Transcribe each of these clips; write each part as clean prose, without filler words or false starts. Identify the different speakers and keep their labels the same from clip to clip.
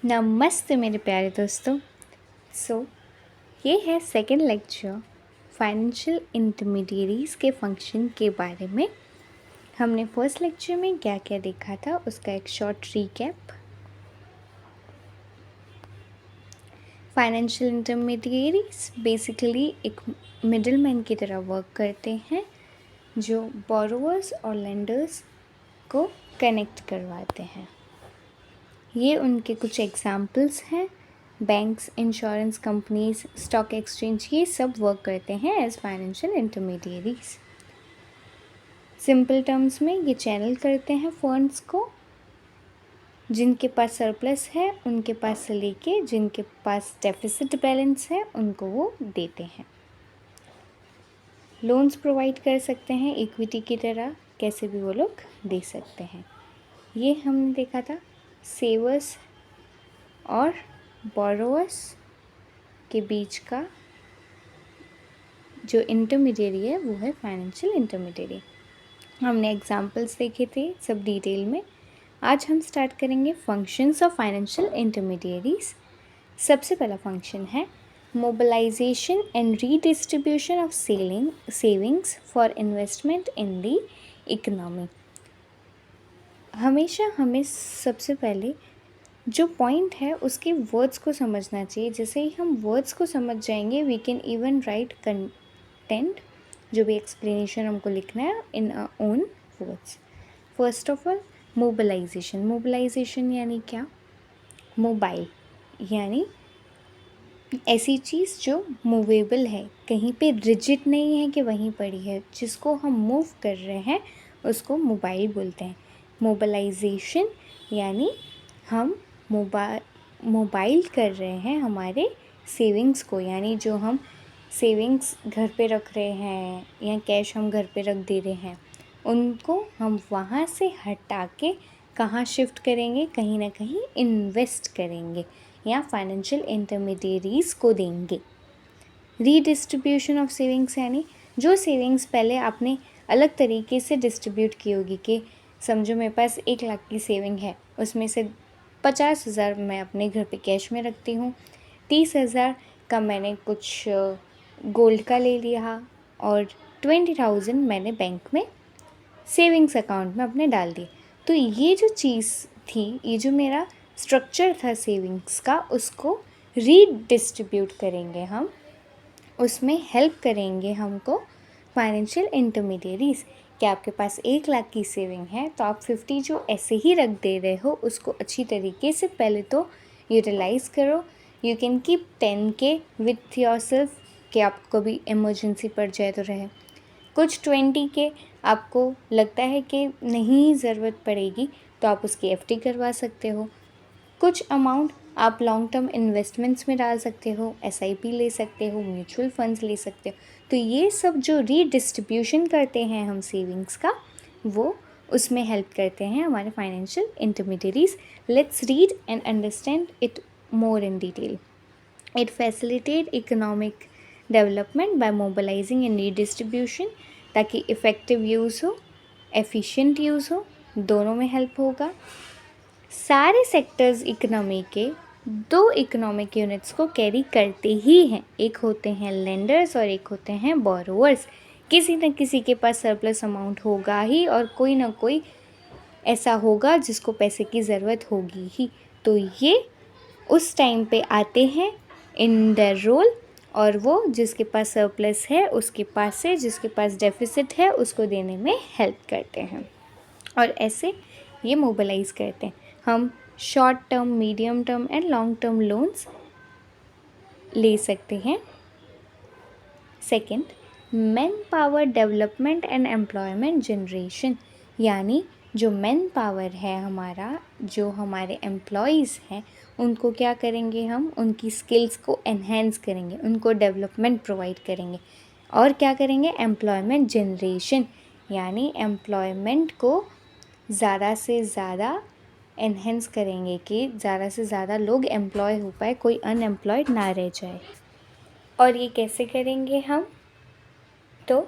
Speaker 1: नमस्ते मेरे प्यारे दोस्तों। ये है सेकंड लेक्चर फाइनेंशियल इंटरमीडियरीज के फंक्शन के बारे में। हमने फर्स्ट लेक्चर में क्या क्या देखा था उसका एक short recap. Financial intermediaries basically एक मिडलमैन की तरह वर्क करते हैं जो बोरोवर्स और लेंडर्स को कनेक्ट करवाते हैं। ये उनके कुछ एग्जाम्पल्स हैं। Banks, insurance companies, stock exchange, ये सब वर्क करते हैं as financial intermediaries. Simple terms में ये चैनल करते हैं फंड्स को, जिनके पास सरप्लस है उनके पास से लेके जिनके पास डेफिसिट बैलेंस है उनको वो देते हैं। लोन्स प्रोवाइड कर सकते हैं इक्विटी की तरह, कैसे भी वो लोग दे सकते हैं। ये हमने देखा था सेवर्स और बोरोवर्स के बीच का जो इंटरमीडियरी है वो है फाइनेंशियल इंटरमीडियरी। हमने एग्जांपल्स देखे थे सब डिटेल में। आज हम स्टार्ट करेंगे फंक्शंस ऑफ फाइनेंशियल इंटरमीडियरीज। सबसे पहला फंक्शन है mobilisation and redistribution of savings for investment in the economy. हमेशा हमें सबसे पहले जो पॉइंट है उसके वर्ड्स को समझना चाहिए। जैसे ही हम वर्ड्स को समझ जाएंगे we can even write content, जो भी एक्सप्लेनेशन हमको लिखना है in own words. First of all mobilisation. Mobilisation यानी क्या? मोबाइल यानी ऐसी चीज़ जो मूवेबल है, कहीं पे रिजिड नहीं है कि वहीं पड़ी है, जिसको हम मूव कर रहे हैं उसको मोबाइल बोलते हैं। मोबिलाइजेशन यानी हम मोबाइल कर रहे हैं हमारे सेविंग्स को, यानी जो हम सेविंग्स घर पे रख रहे हैं या कैश हम घर पे रख दे रहे हैं उनको हम वहाँ से हटा के कहाँ शिफ्ट करेंगे? कहीं ना कहीं इन्वेस्ट करेंगे या फाइनेंशियल इंटरमीडियरीज को देंगे। रीडिस्ट्रीब्यूशन ऑफ सेविंग्स यानी जो सेविंग्स पहले आपने अलग तरीके से डिस्ट्रीब्यूट की होगी कि समझो मेरे पास 1 लाख की सेविंग है, उसमें से 50,000 मैं अपने घर पे कैश में रखती हूँ, 30,000 का मैंने कुछ गोल्ड का ले लिया और 20,000 मैंने बैंक में सेविंग्स अकाउंट में अपने डाल दिए। तो ये जो चीज़ थी, ये जो मेरा स्ट्रक्चर था सेविंग्स का, उसको रीडिस्ट्रीब्यूट करेंगे हम, उसमें हेल्प करेंगे हमको फाइनेंशियल इंटरमीडियरीज। कि आपके पास 1 लाख की सेविंग है तो आप 50 जो ऐसे ही रख दे रहे हो उसको अच्छी तरीके से पहले तो यूटिलाइज़ करो। You can keep 10K with your self कि आपको भी इमरजेंसी पड़ जाए तो रहे। कुछ 20K आपको लगता है कि नहीं ज़रूरत पड़ेगी तो आप उसकी FD करवा सकते हो। कुछ अमाउंट आप लॉन्ग टर्म इन्वेस्टमेंट्स में डाल सकते हो, SIP ले सकते हो, म्यूचुअल फंड्स ले सकते हो। तो ये सब जो रीडिस्ट्रीब्यूशन करते हैं हम सेविंग्स का, वो उसमें हेल्प करते हैं हमारे financial intermediaries. Let's read and understand it more in detail. It facilitate economic development bye mobilising and redistribution, ताकि इफ़ेक्टिव यूज़ हो, एफिशिएंट यूज़ हो, दोनों में हेल्प होगा। सारे सेक्टर्स इकोनॉमी के 2 इकोनॉमिक यूनिट्स को कैरी करते ही हैं। एक होते हैं लेंडर्स और एक होते हैं बोरोवर्स। किसी न किसी के पास सरप्लस अमाउंट होगा ही और कोई ना कोई ऐसा होगा जिसको पैसे की ज़रूरत होगी ही। तो ये उस टाइम पे आते हैं इन देयर रोल, और वो जिसके पास सरप्लस है उसके पास से जिसके पास डेफिसिट है उसको देने में हेल्प करते हैं, और ऐसे ये मोबिलाइज़ करते हैं। हम short term, medium term and long term loans ले सकते हैं। Second, man power development and employment generation, यानी जो मैन पावर है हमारा, जो हमारे एम्प्लॉयज़ हैं, उनको क्या करेंगे हम? उनकी स्किल्स को एनहेंस करेंगे, उनको डेवलपमेंट प्रोवाइड करेंगे। और क्या करेंगे? एम्प्लॉयमेंट जनरेशन, यानी एम्प्लॉयमेंट को ज़्यादा से ज़्यादा एनहेंस करेंगे कि ज़्यादा से ज़्यादा लोग एम्प्लॉय हो पाए, कोई अनएम्प्लॉयड ना रह जाए। और ये कैसे करेंगे हम? तो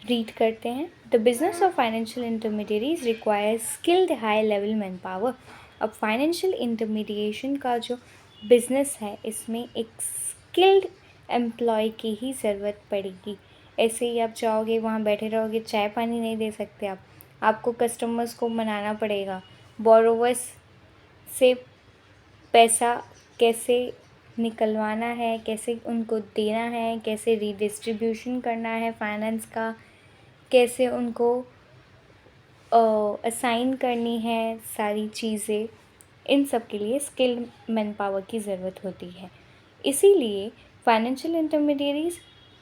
Speaker 1: रीड करते हैं। The business of financial intermediaries requires skilled high level man power. अब फाइनेंशियल इंटरमीडिएशन का जो बिज़नेस है इसमें एक स्किल्ड एम्प्लॉय की ही ज़रूरत पड़ेगी। ऐसे ही आप जाओगे वहाँ बैठे रहोगे, चाय पानी नहीं दे सकते आप, आपको कस्टमर्स को मनाना पड़ेगा, बोरोवर्स से पैसा कैसे निकलवाना है, कैसे उनको देना है, कैसे रीडिस्ट्रीब्यूशन करना है फाइनेंस का, कैसे उनको असाइन करनी है सारी चीज़ें, इन सब के लिए स्किल्ड मैन पावर की ज़रूरत होती है। इसीलिए फाइनेंशियल इंटरमीडियरीज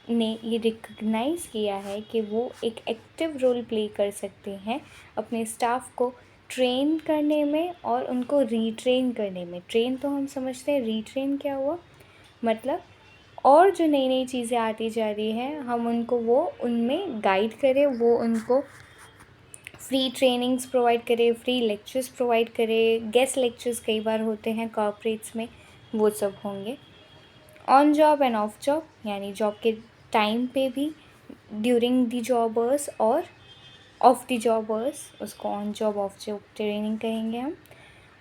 Speaker 1: ने ये रिकग्नाइज़ किया है कि वो एक एक्टिव रोल प्ले कर सकते हैं अपने स्टाफ को ट्रेन करने में और उनको रीट्रेन करने में। ट्रेन तो हम समझते हैं, रीट्रेन क्या हुआ, मतलब और जो नई नई चीज़ें आती जा रही हैं हम उनको वो उनमें गाइड करें, वो उनको फ्री ट्रेनिंग्स प्रोवाइड करें, फ्री लेक्चर्स प्रोवाइड करें, गेस्ट लेक्चर्स कई बार होते हैं कॉर्पोरेट्स में, वो सब होंगे। On job end of job, यानी जॉब के टाइम पे भी, ड्यूरिंग द जॉब अवर्स और ऑफ द जॉब अवर्स, उसको on job of job training कहेंगे हम।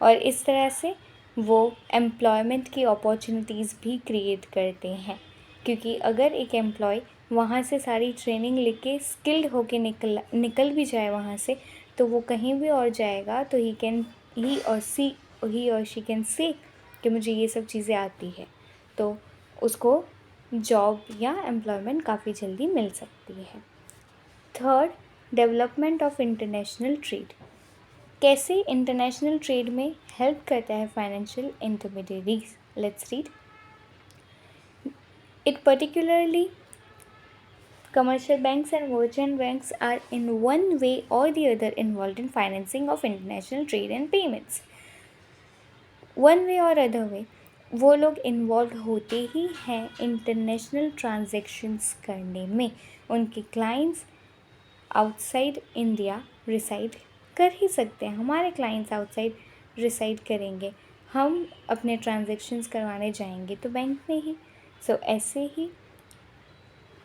Speaker 1: और इस तरह से वो एम्प्लॉयमेंट की अपॉर्चुनिटीज़ भी क्रिएट करते हैं, क्योंकि अगर एक एम्प्लॉय वहाँ से सारी ट्रेनिंग लेके स्किल्ड होके निकल भी जाए वहाँ से, तो वो कहीं भी और जाएगा तो ही और शी कैन से कि मुझे ये सब चीज़ें आती है, तो उसको जॉब या एम्प्लॉयमेंट काफ़ी जल्दी मिल सकती है। Third, development of international trade. कैसे इंटरनेशनल ट्रेड में हेल्प करता है financial intermediaries? Let's read it. Particularly commercial banks and merchant banks are in one way or the other involved in financing of international trade and payments. One way और other way वो लोग involve होते ही हैं international transactions करने में। उनके clients outside India reside कर ही सकते हैं, हमारे क्लाइंट्स आउटसाइड रिसाइड करेंगे, हम अपने ट्रांजैक्शंस करवाने जाएंगे तो बैंक में ही। सो ऐसे ही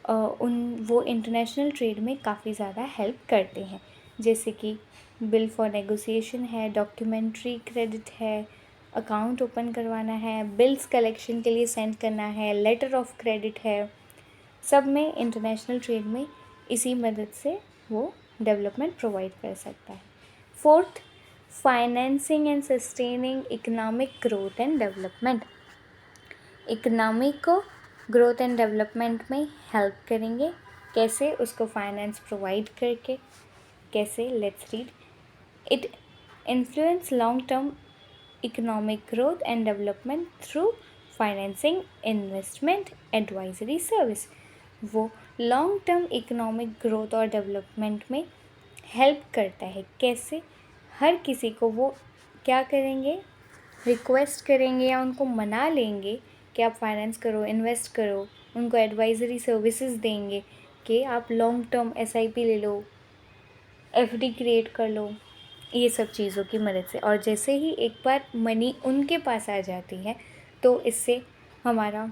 Speaker 1: वो इंटरनेशनल ट्रेड में काफ़ी ज़्यादा हेल्प करते हैं, जैसे कि बिल फॉर नेगोशिएशन है, डॉक्यूमेंट्री क्रेडिट है, अकाउंट ओपन करवाना है, बिल्स कलेक्शन के लिए सेंड करना है, लेटर ऑफ क्रेडिट है, सब में इंटरनेशनल ट्रेड में इसी मदद से वो डेवलपमेंट प्रोवाइड कर सकता है। Fourth, financing and sustaining economic growth and development. Economic को ग्रोथ एंड डेवलपमेंट में हेल्प करेंगे, कैसे, उसको फाइनेंस प्रोवाइड करके। कैसे? Let's read it. Influence long term economic growth and development through financing, investment, advisory service. वो लॉन्ग टर्म इकोनॉमिक ग्रोथ और development में हेल्प करता है। कैसे? हर किसी को वो क्या करेंगे, रिक्वेस्ट करेंगे या उनको मना लेंगे कि आप फाइनेंस करो, इन्वेस्ट करो, उनको एडवाइजरी सर्विसेज देंगे कि आप लॉन्ग टर्म एसआईपी ले लो, एफडी क्रिएट कर लो, ये सब चीज़ों की मदद से। और जैसे ही एक बार मनी उनके पास आ जाती है तो इससे हमारा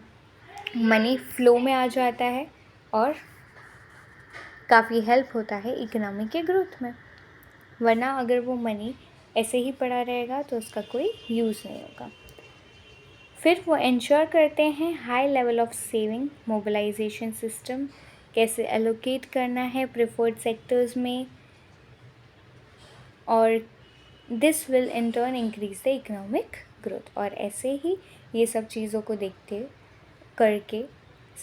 Speaker 1: मनी फ्लो में आ जाता है और काफ़ी हेल्प होता है इकोनॉमी के ग्रोथ में। वरना अगर वो मनी ऐसे ही पड़ा रहेगा तो उसका कोई यूज़ नहीं होगा। फिर वो इंश्योर करते हैं high level of saving, mobilisation system, कैसे एलोकेट करना है प्रेफर्ड सेक्टर्स में, और this will in turn increase the economic growth. और ऐसे ही ये सब चीज़ों को देखते करके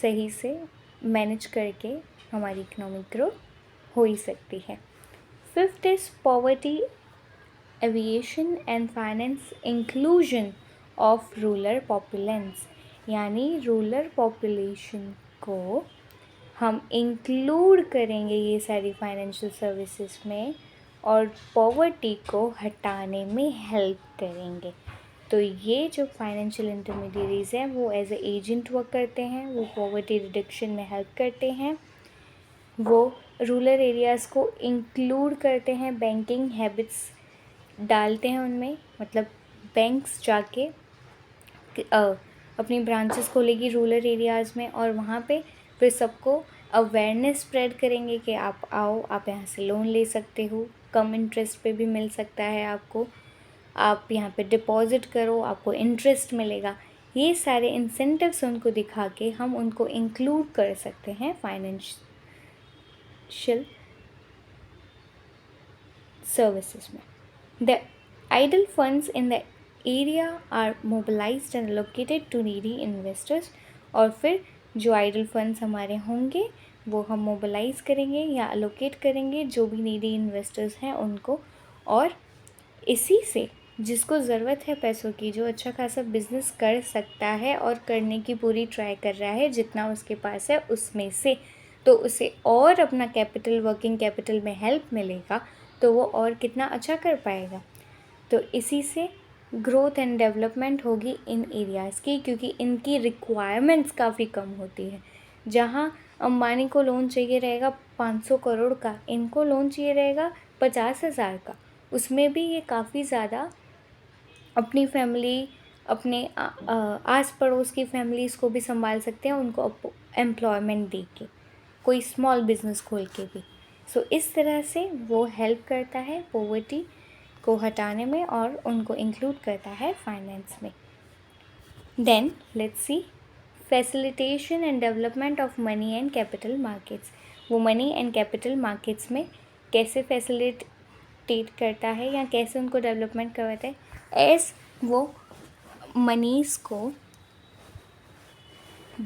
Speaker 1: सही से मैनेज करके हमारी इकोनॉमिक ग्रोथ हो ही सकती है। Fifth is poverty alleviation and finance inclusion of rural populace, यानी रूरल पॉपुलेशन को हम इंक्लूड करेंगे ये सारी फाइनेंशियल सर्विसेज में और पॉवर्टी को हटाने में हेल्प करेंगे। तो ये जो फाइनेंशियल इंटरमीडियरीज हैं वो एज ए एजेंट वर्क करते हैं, वो पॉवर्टी रिडक्शन में हेल्प करते हैं, वो रूरल एरियाज़ को इंक्लूड करते हैं, बैंकिंग हैबिट्स डालते हैं उनमें, मतलब बैंक्स जाके अपनी ब्रांचेस खोलेगी रूरल एरियाज़ में और वहाँ पे फिर सबको अवेयरनेस स्प्रेड करेंगे कि आप आओ, आप यहाँ से लोन ले सकते हो, कम इंटरेस्ट पे भी मिल सकता है आपको, आप यहाँ पे डिपॉज़िट करो, आपको इंटरेस्ट मिलेगा। ये सारे इंसेंटिव्स उनको दिखा के हम उनको इंक्लूड कर सकते हैं फाइनेंशियल सर्विसेज में। The idle funds in the area are mobilised and allocated to needy investors. और फिर जो आइडल फंड्स हमारे होंगे वो हम मोबिलाइज करेंगे या अलोकेट करेंगे जो भी नीडी इन्वेस्टर्स हैं उनको। और इसी से जिसको ज़रूरत है पैसों की, जो अच्छा खासा बिजनेस कर सकता है और करने की पूरी ट्राई कर रहा है जितना उसके पास है उसमें से, तो उसे और अपना कैपिटल, वर्किंग कैपिटल में हेल्प मिलेगा तो वो और कितना अच्छा कर पाएगा। तो इसी से ग्रोथ एंड डेवलपमेंट होगी इन एरियाज़ की, क्योंकि इनकी रिक्वायरमेंट्स काफ़ी कम होती है। जहाँ अंबानी को लोन चाहिए रहेगा 500 करोड़ का, इनको लोन चाहिए रहेगा 50,000 का। उसमें भी ये काफ़ी ज़्यादा अपनी फैमिली, अपने आस पड़ोस की फैमिलीज़ को भी संभाल सकते हैं, उनको एम्प्लॉयमेंट दे के, कोई स्मॉल बिजनेस खोल के भी। सो इस तरह से वो हेल्प करता है पॉवर्टी को हटाने में और उनको इंक्लूड करता है फाइनेंस में। Then let's see facilitation and development of money and capital markets. वो मनी एंड कैपिटल मार्केट्स में कैसे फैसिलिटेट करता है या कैसे उनको डेवलपमेंट करवाता है। एस वो मनीज़ को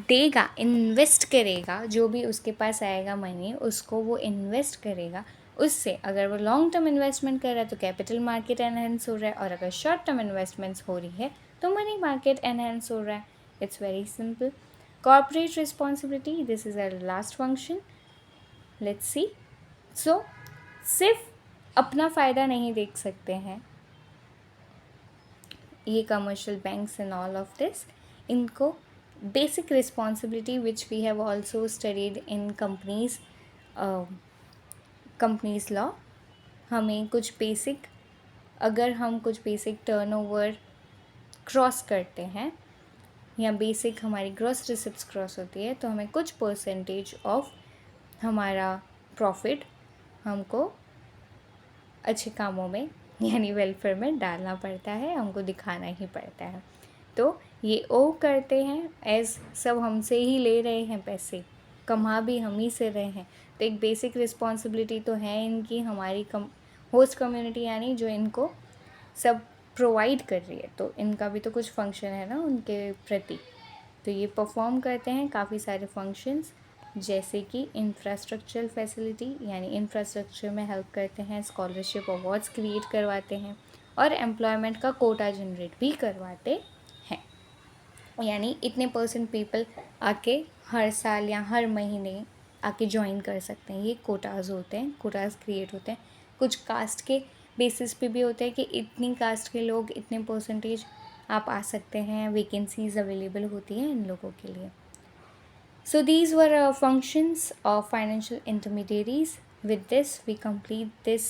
Speaker 1: देगा, इन्वेस्ट करेगा, जो भी उसके पास आएगा मनी उसको वो इन्वेस्ट करेगा। उससे अगर वो लॉन्ग टर्म इन्वेस्टमेंट कर रहा है तो कैपिटल मार्केट एनहेंस हो रहा है, और अगर शॉर्ट टर्म इन्वेस्टमेंट्स हो रही है तो मनी मार्केट एनहेंस हो रहा है। It's very simple. Corporate responsibility, this is our last function. Let's see. So सिर्फ अपना फ़ायदा नहीं देख सकते हैं ये commercial banks and all of this. इनको basic responsibility which we have also studied in companies law, हमें कुछ बेसिक, अगर हम कुछ बेसिक टर्नओवर क्रॉस करते हैं या बेसिक हमारी ग्रॉस रिसिप्ट्स क्रॉस होती है तो हमें कुछ परसेंटेज ऑफ हमारा प्रॉफिट हमको अच्छे कामों में यानी वेलफेयर में डालना पड़ता है, हमको दिखाना ही पड़ता है। तो ये ओ करते हैं एज सब हमसे ही ले रहे हैं, पैसे कमा भी हम ही से रहे हैं, तो एक बेसिक रिस्पॉन्सिबिलिटी तो है इनकी हमारी होस्ट कम्युनिटी यानी जो इनको सब प्रोवाइड कर रही है, तो इनका भी तो कुछ फंक्शन है ना उनके प्रति। तो ये परफॉर्म करते हैं काफ़ी सारे फंक्शंस, जैसे कि इंफ्रास्ट्रक्चरल फैसिलिटी यानी इंफ्रास्ट्रक्चर में हेल्प करते हैं, स्कॉलरशिप अवार्ड्स क्रिएट करवाते हैं और एम्प्लॉयमेंट का कोटा जनरेट भी करवाते हैं। यानी इतने % पीपल आके हर साल या हर महीने आके ज्वाइन कर सकते हैं। ये कोटाज होते हैं, कोटाज क्रिएट होते हैं। कुछ कास्ट के बेसिस पे भी होते हैं कि इतनी कास्ट के लोग इतने % आप आ सकते हैं, वैकेंसीज अवेलेबल होती हैं इन लोगों के लिए। So these were functions of financial intermediaries. With this we complete this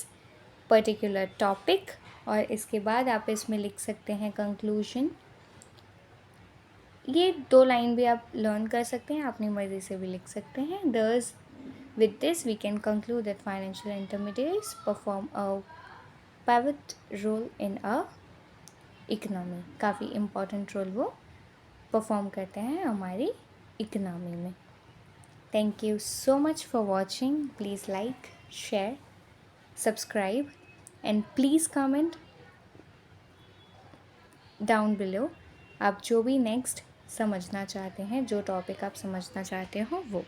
Speaker 1: particular topic और इसके बाद आप इसमें लिख सकते हैं कंक्लूजन। ये 2 लाइन भी आप लर्न कर सकते हैं, अपनी मर्ज़ी से भी लिख सकते हैं। Thus with this we can conclude that financial intermediaries perform a pivot role in a economy. काफ़ी important role वो परफॉर्म करते हैं हमारी इकोनॉमी में। Thank you so much for watching. Please like, share, subscribe and please comment down below आप जो भी next समझना चाहते हैं, जो टॉपिक आप समझना चाहते हो वो।